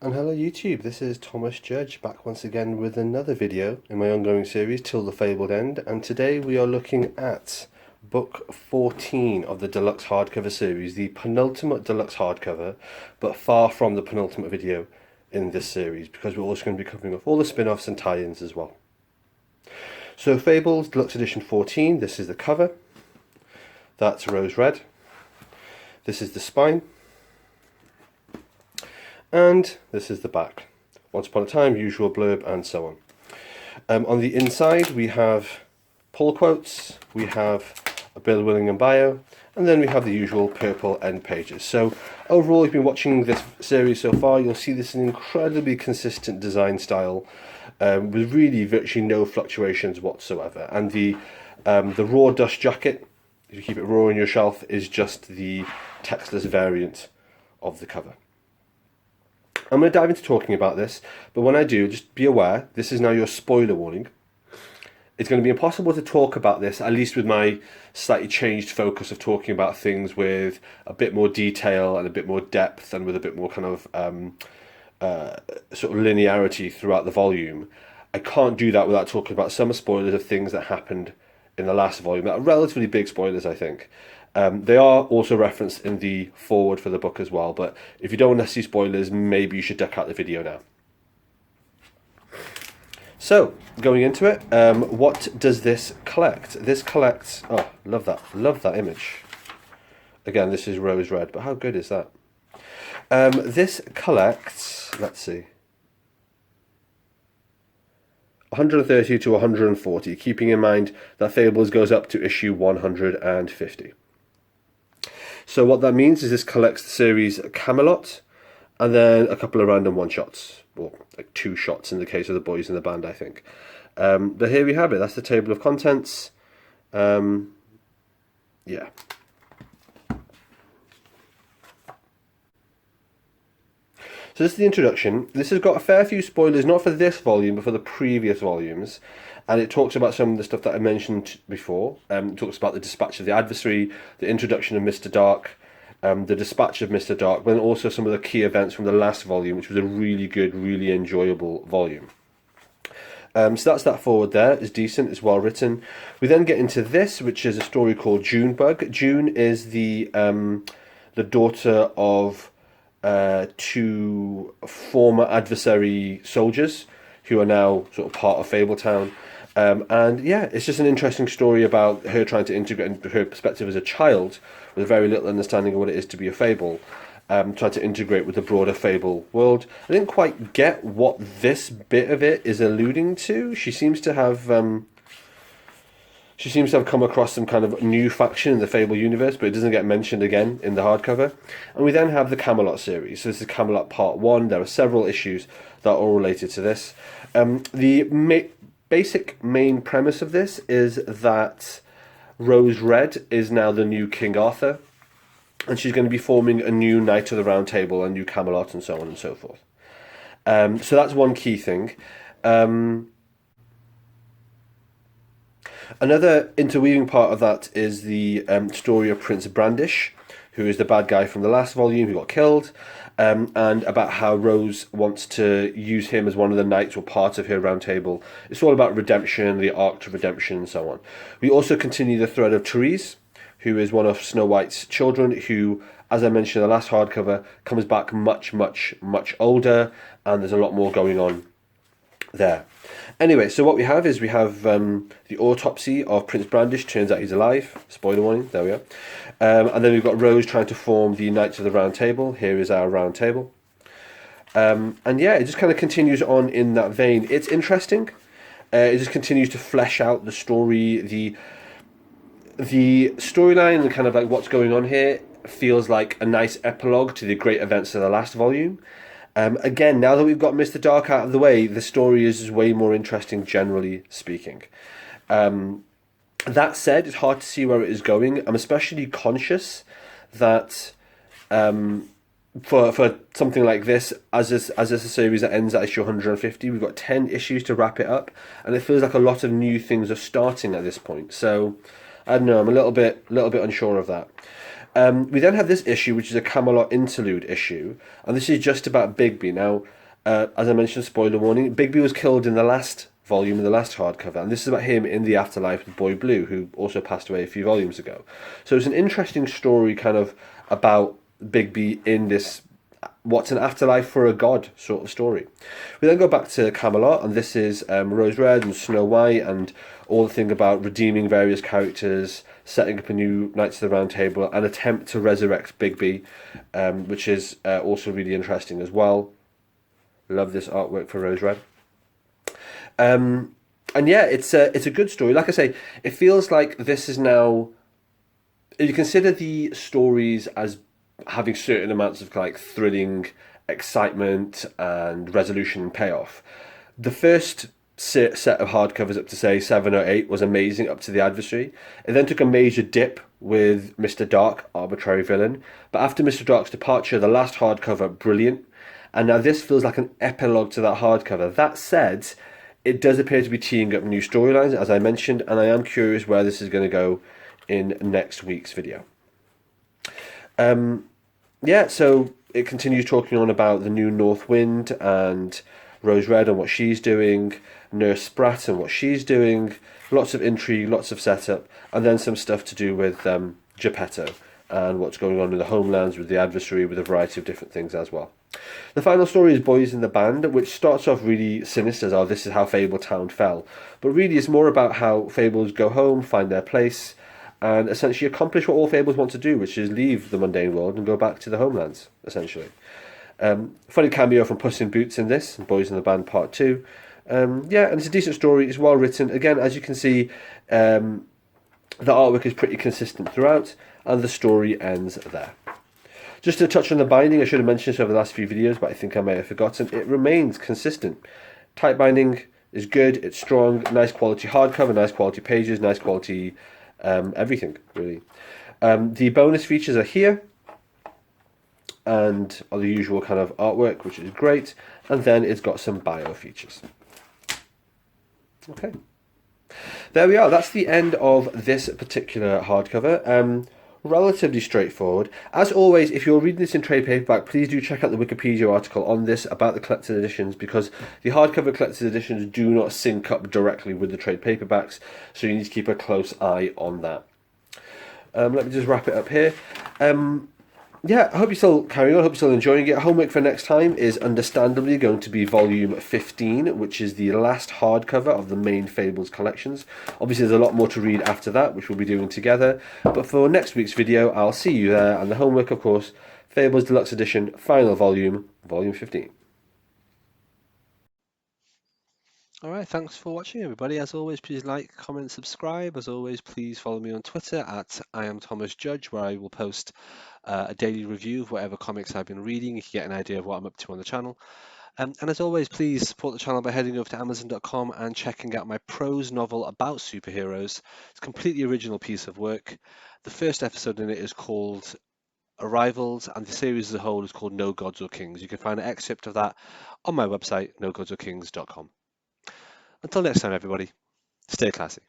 And hello YouTube, this is Thomas Judge back once again with another video in my ongoing series Till the Fabled End, and today we are looking at book 14 of the deluxe hardcover series, the penultimate deluxe hardcover, but far from the penultimate video in this series because we're also going to be covering off all the spin-offs and tie-ins as well. So Fables Deluxe Edition 14, this is the cover, that's rose red, this is the spine, and this is the back. Once upon a time, usual blurb, and so on. On the inside, we have pull quotes, we have a Bill Willingham bio, and then we have the usual purple end pages. So overall, if you've been watching this series so far, you'll see this is an incredibly consistent design style with really virtually no fluctuations whatsoever. And the raw dust jacket, if you keep it raw on your shelf, is just the textless variant of the cover. I'm going to dive into talking about this, but when I do, just be aware, this is now your spoiler warning. It's going to be impossible to talk about this, at least with my slightly changed focus of talking about things with a bit more detail and a bit more depth and with a bit more kind of sort of linearity throughout the volume. I can't do that without talking about some spoilers of things that happened in the last volume that are relatively big spoilers, I think. They are also referenced in the foreword for the book as well, but if you don't want to see spoilers, maybe you should duck out the video now. So, going into it, what does this collect? This collects, oh, love that image. Again, this is rose red, but how good is that? This collects, let's see, 130 to 140, keeping in mind that Fables goes up to issue 150. So what that means is this collects the series Camelot, and then a couple of random one-shots, or like two shots in the case of the boys in the band, I think. But here we have it, that's the table of contents. Yeah. So this is the introduction. This has got a fair few spoilers, not for this volume, but for the previous volumes. And it talks about some of the stuff that I mentioned before. It talks about the dispatch of the adversary, the introduction of Mr. Dark, the dispatch of Mr. Dark, but then also some of the key events from the last volume, which was a really good, really enjoyable volume. So that's that forward there. It's decent, it's well written. We then get into this, which is a story called Junebug. June is the daughter of two former adversary soldiers who are now sort of part of Fabletown. And yeah, it's just an interesting story about her trying to integrate her perspective as a child with very little understanding of what it is to be a Fable, trying to integrate with the broader Fable world. I didn't quite get what this bit of it is alluding to. She seems to have come across some kind of new faction in the Fable universe, but it doesn't get mentioned again in the hardcover. And we then have the Camelot series. So this is Camelot Part 1. There are several issues that are all related to this. The basic main premise of this is that Rose Red is now the new King Arthur, and she's going to be forming a new Knight of the Round Table, a new Camelot, and so on and so forth. So that's one key thing. Another interweaving part of that is the story of Prince Brandish, who is the bad guy from the last volume who got killed, and about how Rose wants to use him as one of the knights or part of her round table. It's all about redemption, the arc to redemption, and so on. We also continue the thread of Therese, who is one of Snow White's children, who, as I mentioned in the last hardcover, comes back much, much, much older, and there's a lot more going on there. Anyway, so what we have is the autopsy of Prince Brandish. Turns out he's alive. Spoiler warning, there we are. And then we've got Rose trying to form the Knights of the Round Table. Here is our round table. And yeah, it just kind of continues on in that vein. It's interesting. It just continues to flesh out the story. The storyline and kind of like what's going on here feels like a nice epilogue to the great events of the last volume. Again, now that we've got Mr. Dark out of the way, the story is way more interesting, generally speaking. That said, it's hard to see where it is going. I'm especially conscious that for something like this, as this a series that ends at issue 150, we've got 10 issues to wrap it up, and it feels like a lot of new things are starting at this point. So I don't know, I'm a little bit unsure of that. We then have this issue, which is a Camelot interlude issue, and this is just about Bigby. Now, as I mentioned, spoiler warning, Bigby was killed in the last volume, in the last hardcover, and this is about him in the afterlife with Boy Blue, who also passed away a few volumes ago. So it's an interesting story kind of about Bigby in this what's an afterlife for a god sort of story. We then go back to Camelot, and this is Rose Red and Snow White, and all the thing about redeeming various characters, setting up a new Knights of the Round Table, and attempt to resurrect Bigby, which is also really interesting as well. Love this artwork for Rose Red. And yeah, it's a good story. Like I say, it feels like this is now. If you consider the stories as having certain amounts of like thrilling excitement and resolution and payoff, the first set of hardcovers up to say 7 or 8 was amazing up to the Adversary. It then took a major dip with Mr. Dark, Arbitrary Villain, but after Mr. Dark's departure, the last hardcover, brilliant, and now this feels like an epilogue to that hardcover. That said, it does appear to be teeing up new storylines, as I mentioned, and I am curious where this is going to go in next week's video. Yeah, so it continues talking on about the new North Wind and Rose Red and what she's doing, Nurse Sprat and what she's doing, lots of intrigue, lots of setup, and then some stuff to do with Geppetto and what's going on in the homelands with the Adversary, with a variety of different things as well. The final story is Boys in the Band, which starts off really sinister as, oh, this is how Fabletown fell. But really it's more about how Fables go home, find their place, and essentially accomplish what all Fables want to do, which is leave the mundane world and go back to the homelands, essentially. Funny cameo from Puss in Boots in this, Boys in the Band Part 2. Yeah, and it's a decent story, it's well written. Again, as you can see, the artwork is pretty consistent throughout, and the story ends there. Just to touch on the binding, I should have mentioned this over the last few videos, but I think I may have forgotten. It remains consistent. Tight binding is good, it's strong, nice quality hardcover, nice quality pages, nice quality everything, really. The bonus features are here, and are the usual kind of artwork, which is great, and then it's got some bio features. Okay. There we are, that's the end of this particular hardcover. Relatively straightforward. As always, if you're reading this in trade paperback, please do check out the Wikipedia article on this about the collector's editions, because the hardcover collector's editions do not sync up directly with the trade paperbacks, so you need to keep a close eye on that. Let me just wrap it up here. Yeah, I hope you're still carrying on, I hope you're still enjoying it. Homework for next time is understandably going to be volume 15, which is the last hardcover of the main Fables collections. Obviously there's a lot more to read after that, which we'll be doing together. But for next week's video, I'll see you there. And the homework, of course, Fables Deluxe Edition, final volume, volume 15. Alright, thanks for watching everybody. As always, please like, comment, subscribe. As always, please follow me on Twitter at IamThomasJudge, where I will post a daily review of whatever comics I've been reading. You can get an idea of what I'm up to on the channel. And as always, please support the channel by heading over to Amazon.com and checking out my prose novel about superheroes. It's a completely original piece of work. The first episode in it is called Arrivals, and the series as a whole is called No Gods or Kings. You can find an excerpt of that on my website, nogodsorkings.com. Until next time, everybody, stay classy.